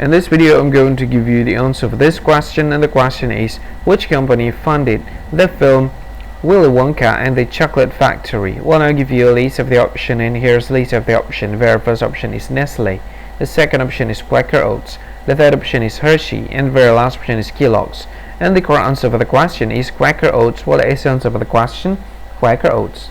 In this video, I'm going to give you the answer for this question, and the question is, which company funded the film Willy Wonka and the Chocolate Factory? Well, I'll give you a list of the option, and here's a list of the option. The very first option is Nestle, the second option is Quaker Oats, the third option is Hershey, and the very last option is Kellogg's. And the correct answer for the question is Quaker Oats. Well, is the answer for the question Quaker Oats.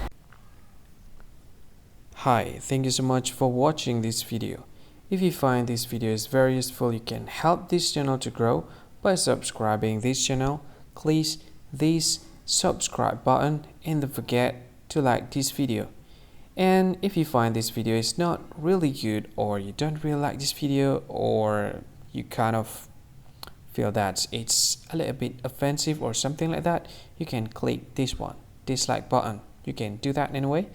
Hi, thank you so much for watching this video. If you find this video is very useful, you can help this channel to grow by subscribing this channel. Please this subscribe button and don't forget to like this video. And if you find this video is not really good, or you don't really like this video, or you kind of feel that it's a little bit offensive or something like that, you can click this one, dislike button. You can do that anyway.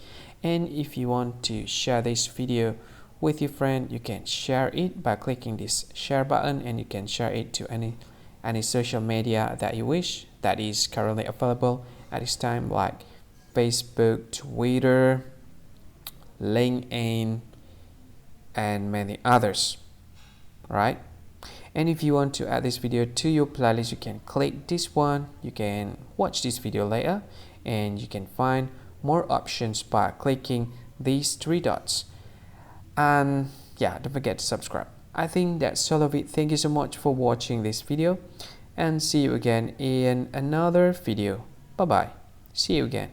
And if you want to share this video with your friend, you can share it by clicking this share button, and you can share it to any social media that you wish that is currently available at this time, like Facebook, Twitter, LinkedIn, and many others, right? And if you want to add this video to your playlist, you can click this one. You can watch this video later, and you can find more options by clicking these three dots. And yeah, don't forget to subscribe. I think that's all of it. Thank you so much for watching this video, and see you again in another video. Bye bye. See you again.